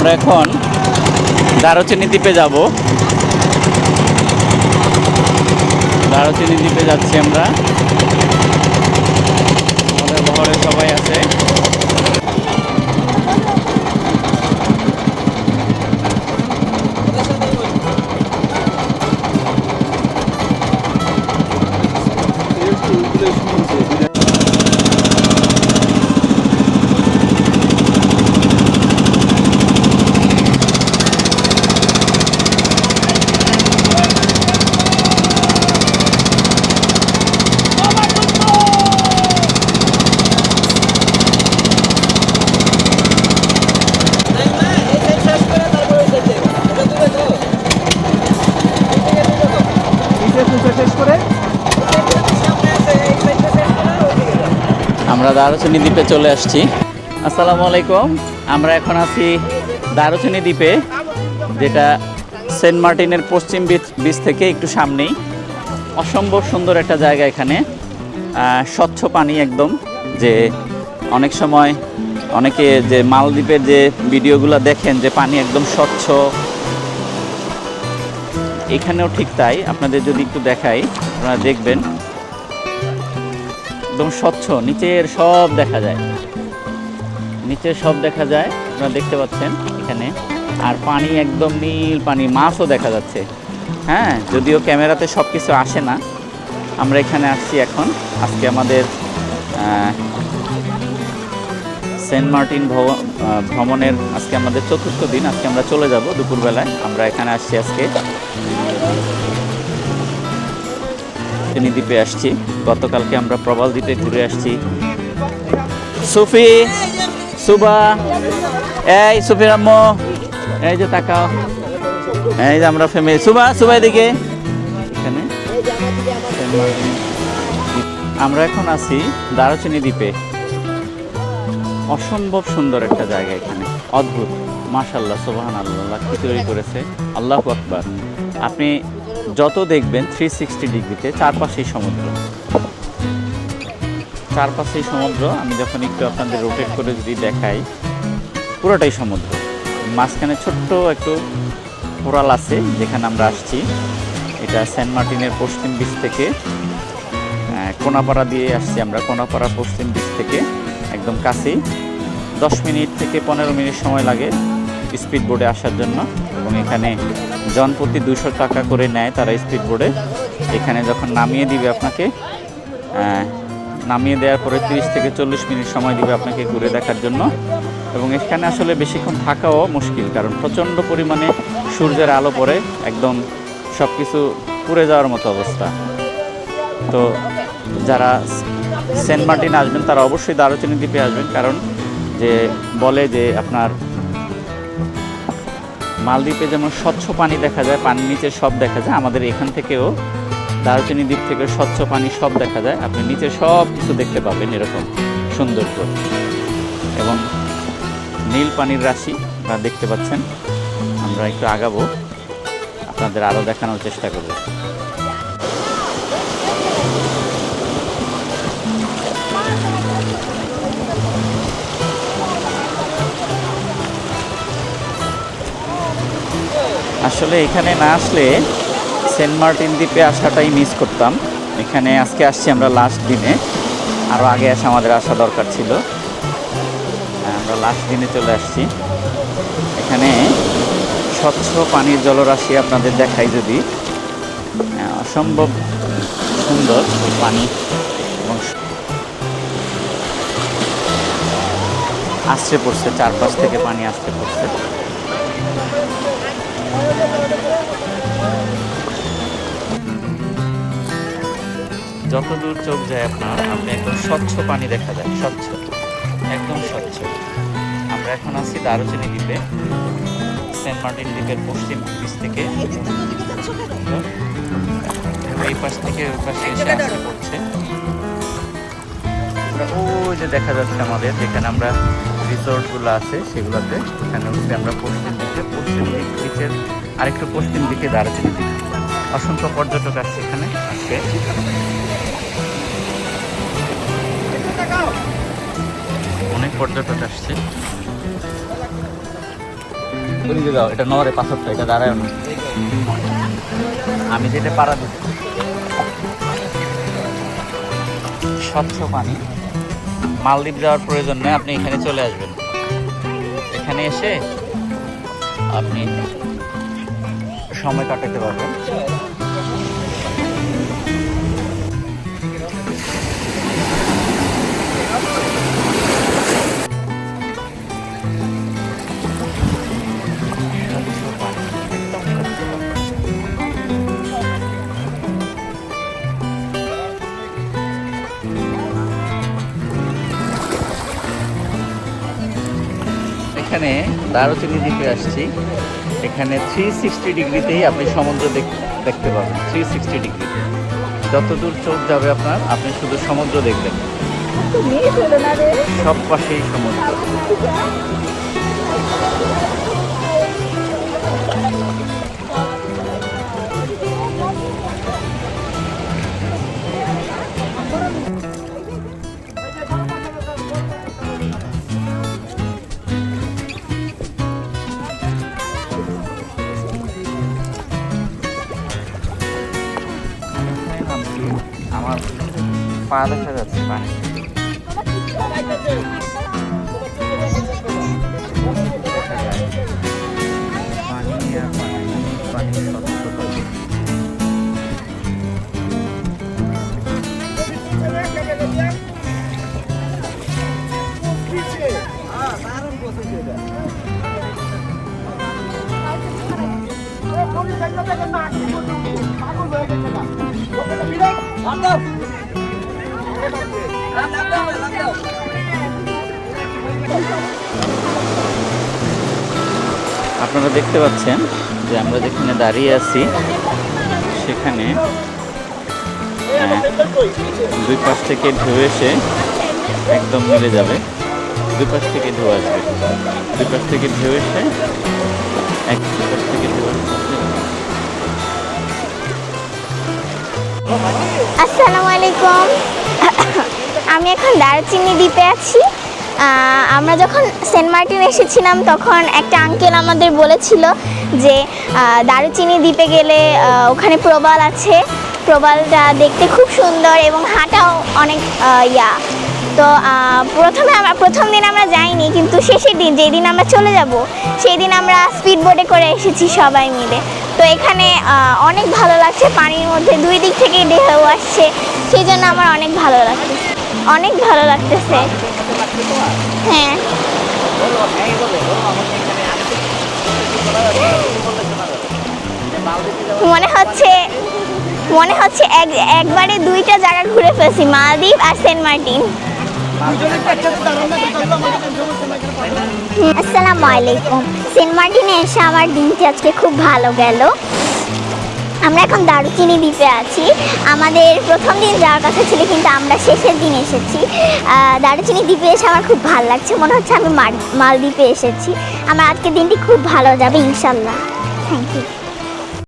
আমরা এখন দারুচিনি দ্বীপে যাব। দারুচিনি দ্বীপে যাচ্ছি আমরা। আমাদের বহরে সবাই আছে। আমরা দারুচিনি দ্বীপে চলে আসছি। আসসালামু আলাইকুম। আমরা এখন আছি দারুচিনি দ্বীপে, যেটা সেন্ট মার্টিনের পশ্চিম বিচ থেকে একটু সামনেই। অসম্ভব সুন্দর একটা জায়গা এখানে, স্বচ্ছ পানি একদম। যে অনেক সময় অনেকে যে মালদ্বীপের যে ভিডিওগুলো দেখেন যে পানি একদম স্বচ্ছ, এখানেও ঠিক তাই। আপনাদের যদি একটু দেখাই আপনারা দেখবেন একদম স্বচ্ছ, নিচের সব দেখা যায়, নিচের সব দেখা যায়, আপনারা দেখতে পাচ্ছেন এখানে। আর পানি একদম নীল পানি, মাছও দেখা যাচ্ছে। হ্যাঁ, যদিও ক্যামেরাতে সব কিছু আসে না। আমরা এখানে আসছি এখন। আজকে আমাদের সেন্ট মার্টিন ভ্রমণের আজকে আমাদের ৪র্থ দিন। আজকে আমরা চলে যাব দুপুরবেলায়। আমরা এখানে আসছি আজকে দ্বীপে আসছি। গতকালকে আমরা প্রবাল দ্বীপে ঘুরে আসছি। সুফি, সুবা, এই সুফির আম্মু, এই যে তাকাও, এই যে আমরা ফ্যামিলি। সুবা, সুবা এদিকে। এখানে আমরা এখন আছি দারুচিনি দ্বীপে। অসম্ভব সুন্দর একটা জায়গা এখানে, অদ্ভুত। মাশাআল্লাহ, সুবহানাল্লাহ, কি তৈরি করেছে, আল্লাহু আকবার। আপনি যত দেখবেন 360 ডিগ্রিতে চারপাশেই সমুদ্র, চারপাশেই সমুদ্র। আমি যখন একটু আপনাদের রোটেট করে যদি দেখাই, পুরোটাই সমুদ্র। মাঝখানে ছোট্ট একটু কোরাল আছে যেখানে আমরা আসছি। এটা সেন্ট মার্টিনের পশ্চিম বিচ থেকে কোনাপাড়া দিয়ে আসছি আমরা। কোনাপাড়া পশ্চিম বিচ থেকে একদম কাছেই, 10 মিনিট থেকে 15 মিনিট সময় লাগে স্পিড বোটে আসার জন্য। এবং এখানে জনপ্রতি 200 টাকা করে নেয় তারা স্পিড বোটে। এখানে যখন নামিয়ে দিবে আপনাকে, নামিয়ে দেওয়ার পরে 30 থেকে 40 মিনিট সময় দিবে আপনাকে ঘুরে দেখার জন্য। এবং এখানে আসলে বেশিক্ষণ থাকাও মুশকিল, কারণ প্রচণ্ড পরিমাণে সূর্যের আলো পড়ে, একদম সব কিছু পুড়ে যাওয়ার মতো অবস্থা। তো যারা সেন্ট মার্টিন আসবেন তারা অবশ্যই দারুচিনি দ্বীপে আসবেন, কারণ যে বলে যে আপনার মালদ্বীপে যেমন স্বচ্ছ পানি দেখা যায়, পানির নিচে সব দেখা যায়, আমাদের এখান থেকেও দারুচিনি দ্বীপ থেকে স্বচ্ছ পানি সব দেখা যায়। আপনি নিচে সব কিছু দেখতে পাবেন, এরকম সৌন্দর্য এবং নীল পানির রাশি আপনারা দেখতে পাচ্ছেন। আমরা একটু আগাবো, আপনাদের আরও দেখানোর চেষ্টা করব। আসলে এখানে না আসলে সেন্ট মার্টিন দ্বীপে আসাটাই মিস করতাম। এখানে আজকে আসছি আমরা লাস্ট দিনে, আরও আগে আসা আমাদের আসা দরকার ছিল। আমরা লাস্ট দিনে চলে আসছি। এখানে স্বচ্ছ পানির জলরাশি আপনাদের দেখাই যদি, অসম্ভব সুন্দর পানি এবং আশ্রে পড়ছে, চারপাশ থেকে পানি আশ্রে পড়ছে। যত দূর চোখ যায় আপনি একদম স্বচ্ছ পানি দেখা যায়, স্বচ্ছ, একদম স্বচ্ছ। আমরা এখন আছি দারুচিনি দ্বীপে, সেন্ট মার্টিন দ্বীপের পশ্চিম বিচ থেকে। এই পাশ থেকে ওই পাশে এসে আসতে পড়ছে। ওই যে দেখা যাচ্ছে আমাদের যেখানে আমরা রিসোর্টগুলো আছে সেগুলোতে, এখানে হচ্ছে আমরা পশ্চিম দিকে, পশ্চিম দিক বিচের আরেকটু পশ্চিম দিকে দারুচিনি দ্বীপ। অসংখ্য পর্যটক আসছে এখানে আজকে। অনেক পর্যটক আসছে। ওদিকে যাও, এটা নরে পাথরটা, এটা দাঁড়ায় না। আমি যেটা পাড়া দিচ্ছি স্বচ্ছ পানি, মালদ্বীপ যাওয়ার প্রয়োজন নেই, আপনি এখানে চলে আসবেন। এখানে এসে আপনি সময় কাটাতে পারবেন। এখানে দারুচিনি দ্বীপে আসছি, এখানে 360 ডিগ্রিতেই আপনি সমুদ্র দেখতে পাবেন। 360 ডিগ্রিতে যত দূর চোখ যাবে আপনার, আপনি শুধু সমুদ্র দেখবেন, সব পাশেই সমুদ্র। আমার পা দেখা যাচ্ছে পানি। আপনারা দেখতে পাচ্ছেন যে আমরা যেখানে দাঁড়িয়ে আছি সেখানে দুই পাশ থেকে ঢেউ এসে একদম মিলে যাবে। দুই পাশ থেকে ঢেউ আসবে, দুই পাশ থেকে ঢেউ এসে দুই পাশ থেকে ঢেউ আসবে। আসসালামু আলাইকুম। আমি এখন দারুচিনি দ্বীপে আছি। আমরা যখন সেন্ট মার্টিন এসেছিলাম তখন একটা আঙ্কেল আমাদের বলেছিল যে দারুচিনি দ্বীপে গেলে ওখানে প্রবাল আছে, প্রবালটা দেখতে খুব সুন্দর এবং হাঁটাও অনেক তো প্রথম দিন আমরা যাইনি, কিন্তু শেষের দিন যেই দিন আমরা চলে যাব সেই দিন আমরা স্পিড বোটে করে এসেছি সবাই মিলে। তো এখানে অনেক ভালো লাগছে, পানির মধ্যে দুই দিক থেকে ঢেউ আসছে, সেই জন্য আমার অনেক ভালো লাগছে, অনেক ভালো লাগতেছে। হ্যাঁ, মনে হচ্ছে একবারে দুইটা জায়গা ঘুরে ফেলছি, মালদ্বীপ আর সেন্ট মার্টিন। আসসালামু আলাইকুম। সেন্ট মার্টিনে এসে আমার দিনটি আজকে খুব ভালো গেল। আমরা এখন দারুচিনি দ্বীপে আছি। আমাদের প্রথম দিন যাওয়ার কথা ছিল, কিন্তু আমরা শেষের দিন এসেছি। দারুচিনি দ্বীপে এসে আমার খুব ভালো লাগছে, মনে হচ্ছে আমি মালদ্বীপে এসেছি। আমার আজকের দিনটি খুব ভালো যাবে ইনশাল্লাহ। Thank you.